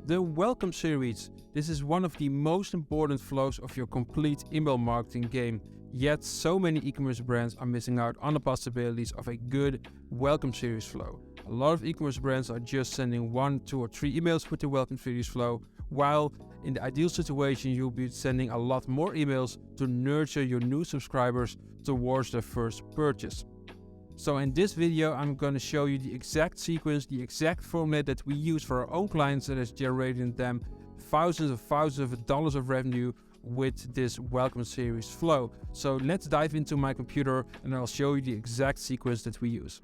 The welcome series. This is one of the most important flows of your complete email marketing game. Yet so many e-commerce brands are missing out on the possibilities of a good welcome series flow. A lot of e-commerce brands are just sending 1, 2 or 3 emails with the welcome series flow, while in the ideal situation you'll be sending a lot more emails to nurture your new subscribers towards their first purchase. So in this video, I'm going to show you the exact sequence, the exact formula that we use for our own clients that is generating them thousands of dollars of revenue with this welcome series flow. So let's dive into my computer and I'll show you the exact sequence that we use.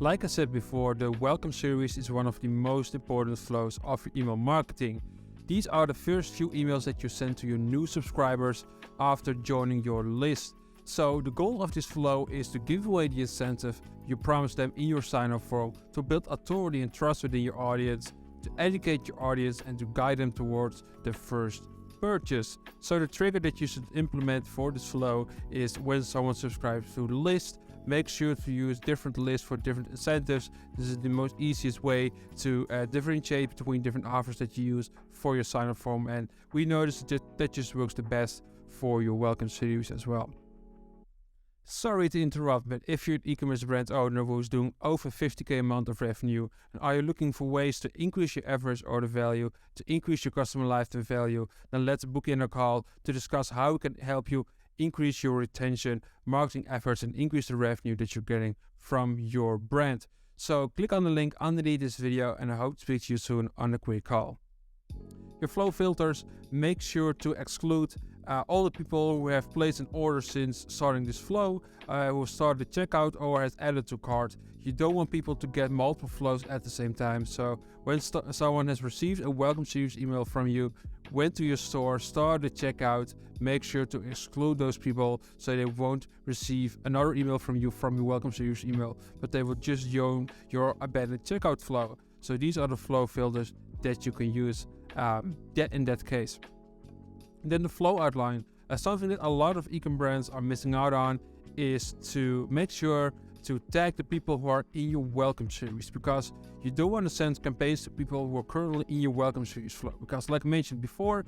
Like I said before, the welcome series is one of the most important flows of your email marketing. These are the first few emails that you send to your new subscribers after joining your list. So the goal of this flow is to give away the incentive you promised them in your sign-up form, to build authority and trust within your audience, to educate your audience and to guide them towards the first purchase. So the trigger that you should implement for this flow is when someone subscribes to the list. Make sure to use different lists for different incentives. This is the most easiest way to differentiate between different offers that you use for your sign-up form, and we noticed that just works the best for your welcome series as well. Sorry to interrupt, but if you're an e-commerce brand owner who's doing over 50k a month of revenue, and are you looking for ways to increase your average order value, to increase your customer lifetime value, then let's book in a call to discuss how we can help you increase your retention, marketing efforts, and increase the revenue that you're getting from your brand. So click on the link underneath this video, and I hope to speak to you soon on a quick call. Your flow filters, make sure to exclude all the people who have placed an order since starting this flow, who started the checkout or has added to cart. You don't want people to get multiple flows at the same time. So when someone has received a welcome series email from you, went to your store, started the checkout, make sure to exclude those people so they won't receive another email from you from your welcome series email, but they will just join your abandoned checkout flow. So these are the flow filters that you can use in that case. Then the flow outline. Something that a lot of e-com brands are missing out on is to make sure to tag the people who are in your welcome series, because you don't want to send campaigns to people who are currently in your welcome series flow, because like I mentioned before,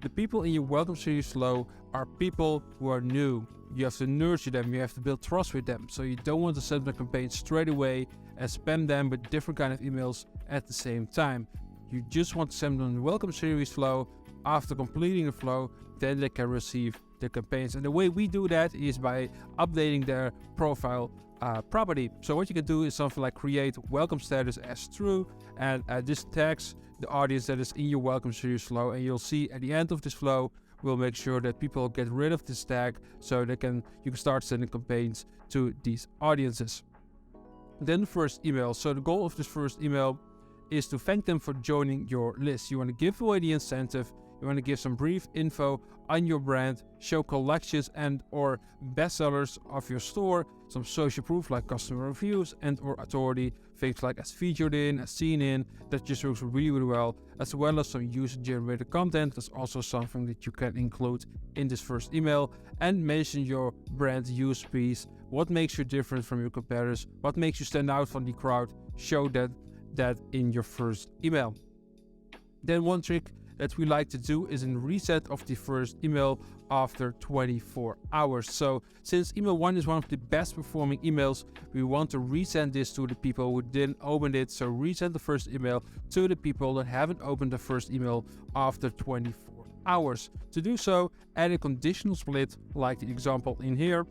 the people in your welcome series flow are people who are new. You have to nurture them, you have to build trust with them, so you don't want to send them a campaign straight away and spam them with different kind of emails at the same time. You just want to send them the welcome series flow. After completing the flow, then they can receive the campaigns. And the way we do that is by updating their profile property. So what you can do is something like create welcome status as true, and this tags the audience that is in your welcome series flow. And you'll see at the end of this flow, we'll make sure that people get rid of this tag so you can start sending campaigns to these audiences. Then the first email. So the goal of this first email is to thank them for joining your list. You want to give away the incentive. You want to give some brief info on your brand, show collections and or bestsellers of your store, some social proof like customer reviews and or authority, things like as featured in, as seen in, that just works really well, as well as some user-generated content. That's also something that you can include in this first email, and mention your brand USPs, what makes you different from your competitors, what makes you stand out from the crowd. Show that in your first email. Then one trick that we like to do is a reset of the first email after 24 hours. So since email 1 is one of the best performing emails, we want to resend this to the people who didn't open it. So resend the first email to the people that haven't opened the first email after 24 hours. To do so, add a conditional split like the example in here.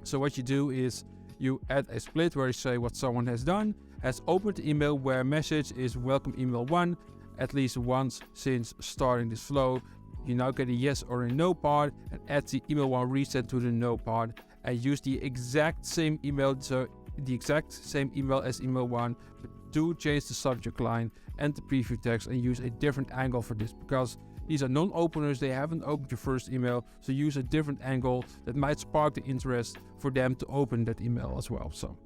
So what you do is you add a split where you say what someone has done, has opened the email where message is welcome email 1, at least once since starting this flow. You now get a yes or a no part, and add the email 1 reset to the no part, and use the exact same email, so the exact same email as email 1, but do change the subject line and the preview text and use a different angle for this, because these are non-openers, they haven't opened your first email, so use a different angle that might spark the interest for them to open that email as well. So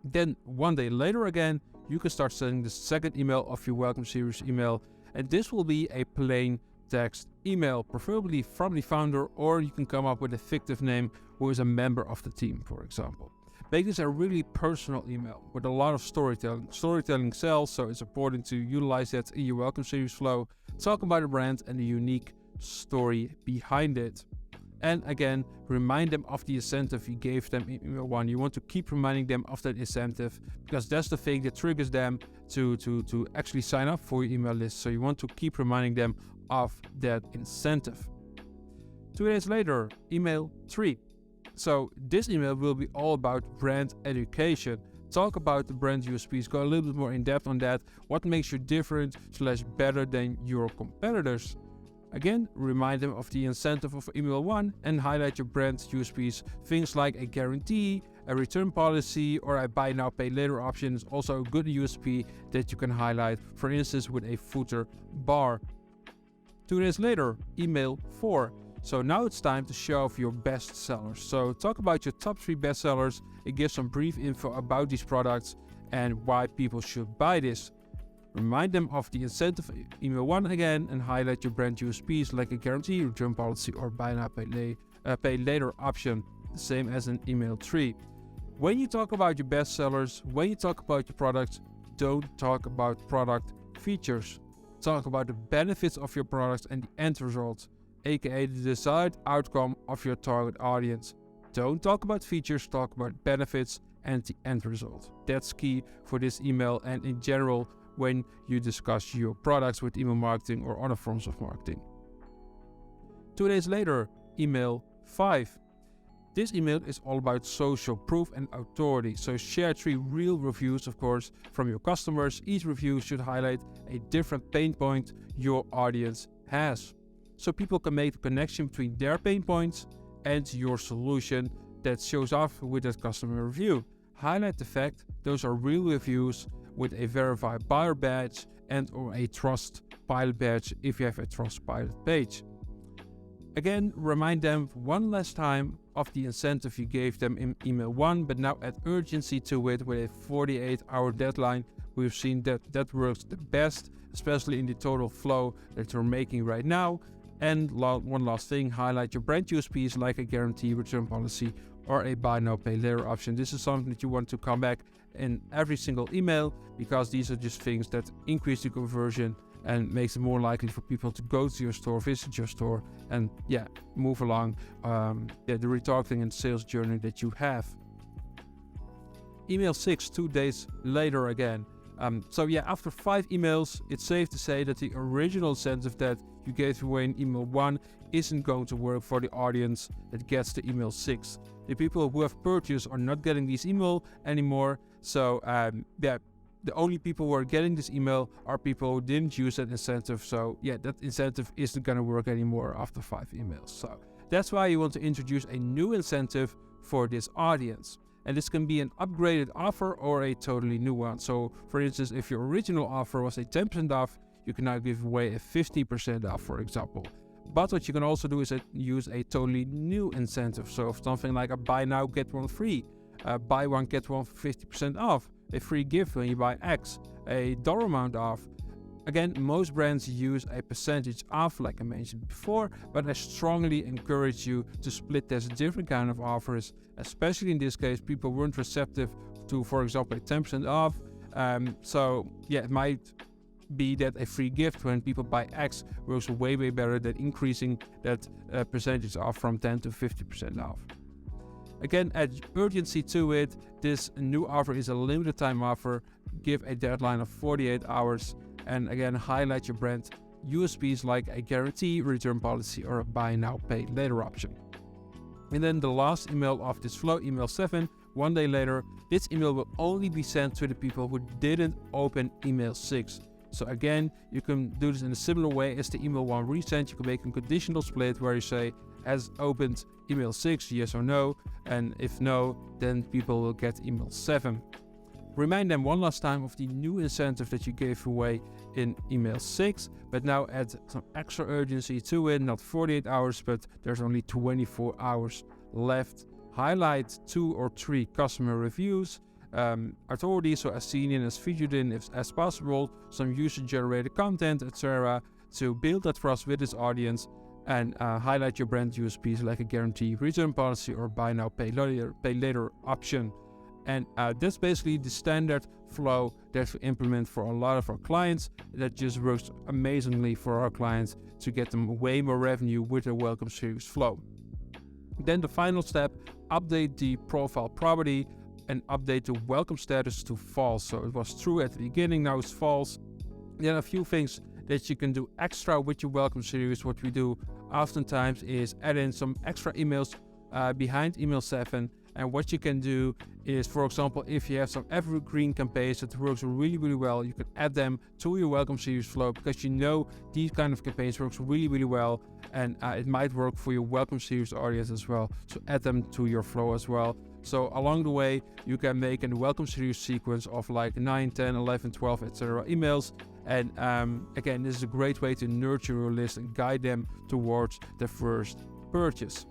then one day later again, you can start sending the second email of your welcome series email, and this will be a plain text email, preferably from the founder, or you can come up with a fictive name who is a member of the team, for example. Make this a really personal email with a lot of storytelling. Storytelling sells, so it's important to utilize that in your welcome series flow. Talk about the brand and the unique story behind it. And again, remind them of the incentive you gave them in email 1. You want to keep reminding them of that incentive because that's the thing that triggers them to actually sign up for your email list. So you want to keep reminding them of that incentive. 2 days later, email 3. So this email will be all about brand education. Talk about the brand USPs, go a little bit more in depth on that. What makes you different / better than your competitors? Again, remind them of the incentive of email 1 and highlight your brand USPs. Things like a guarantee, a return policy, or a buy now pay later option is also a good USP that you can highlight, for instance with a footer bar. 2 days later, email 4. So now it's time to show off your best sellers. So talk about your top 3 best sellers and give some brief info about these products and why people should buy this. Remind them of the incentive email 1 again and highlight your brand USPs like a guarantee, return policy, or buy now pay later option, the same as in email 3. When you talk about your best sellers, when you talk about your products, don't talk about product features. Talk about the benefits of your products and the end result, aka the desired outcome of your target audience. Don't talk about features, talk about benefits and the end result. That's key for this email and in general when you discuss your products with email marketing or other forms of marketing. 2 days later, email 5. This email is all about social proof and authority. So share 3 real reviews, of course, from your customers. Each review should highlight a different pain point your audience has. So people can make the connection between their pain points and your solution that shows off with that customer review. Highlight the fact those are real reviews with a verified buyer badge and or a Trustpilot badge if you have a Trustpilot page. Again, remind them one last time of the incentive you gave them in email 1, but now add urgency to it with a 48-hour deadline. We've seen that works the best, especially in the total flow that you're making right now. And one last thing, highlight your brand USPs like a guarantee, return policy, or a buy now pay later option. This is something that you want to come back in every single email because these are just things that increase the conversion and makes it more likely for people to go to your store, visit your store, and move along the retargeting and sales journey that you have. Email 6, 2 days later again. After 5 emails, it's safe to say that the original incentive that you gave away in email 1 isn't going to work for the audience that gets to email 6. The people who have purchased are not getting this email anymore. So the only people who are getting this email are people who didn't use that incentive. So that incentive isn't going to work anymore after 5 emails. So that's why you want to introduce a new incentive for this audience. And this can be an upgraded offer or a totally new one. So for instance, if your original offer was a 10% off, you can now give away a 50% off, for example. But what you can also do is use a totally new incentive. So something like a buy now, get one free, buy one, get one for 50% off, a free gift when you buy X, a dollar amount off. Again, most brands use a percentage off, like I mentioned before, but I strongly encourage you to split this different kind of offers, especially in this case, people weren't receptive to, for example, a 10% off. It might be that a free gift when people buy X works way better than increasing that percentage off from 10 to 50% off. Again, add urgency to it. This new offer is a limited time offer. Give a deadline of 48 hours. And again, highlight your brand USPs like a guarantee, return policy, or a buy now, pay later option. And then the last email of this flow, email 7, 1 day later, this email will only be sent to the people who didn't open email 6. So again, you can do this in a similar way as the email 1 resent. You can make a conditional split where you say, has opened email 6, yes or no, and if no, then people will get email 7. Remind them one last time of the new incentive that you gave away in email 6, but now add some extra urgency to it, not 48 hours, but there's only 24 hours left. Highlight 2 or 3 customer reviews, authority, so as seen in, as featured in, as possible, some user-generated content, etc., to build that trust with this audience, and highlight your brand USPs like a guarantee, return policy, or buy now, pay later option. And that's basically the standard flow that we implement for a lot of our clients. That just works amazingly for our clients to get them way more revenue with a welcome series flow. Then the final step, update the profile property and update the welcome status to false. So it was true at the beginning, now it's false. Then a few things that you can do extra with your welcome series. What we do oftentimes is add in some extra emails behind email 7. And what you can do is, for example, if you have some evergreen campaigns that works really, really well, you can add them to your welcome series flow, because you know these kind of campaigns works really, really well, and it might work for your welcome series audience as well. So add them to your flow as well. So along the way, you can make a welcome series sequence of like 9, 10, 11, 12, etc. emails. And again, this is a great way to nurture your list and guide them towards the first purchase.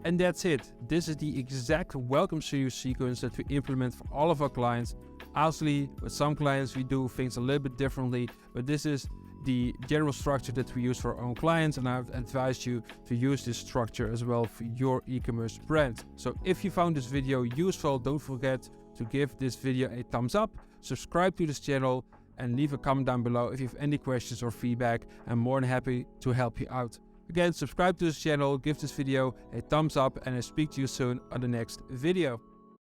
And that's it. This is the exact welcome series sequence that we implement for all of our clients. Obviously, with some clients we do things a little bit differently, but this is the general structure that we use for our own clients, and I've advised you to use this structure as well for your e-commerce brand. So if you found this video useful, don't forget to give this video a thumbs up, subscribe to this channel, and leave a comment down below if you have any questions or feedback. I'm more than happy to help you out. Again, subscribe to this channel, give this video a thumbs up, and I'll speak to you soon on the next video.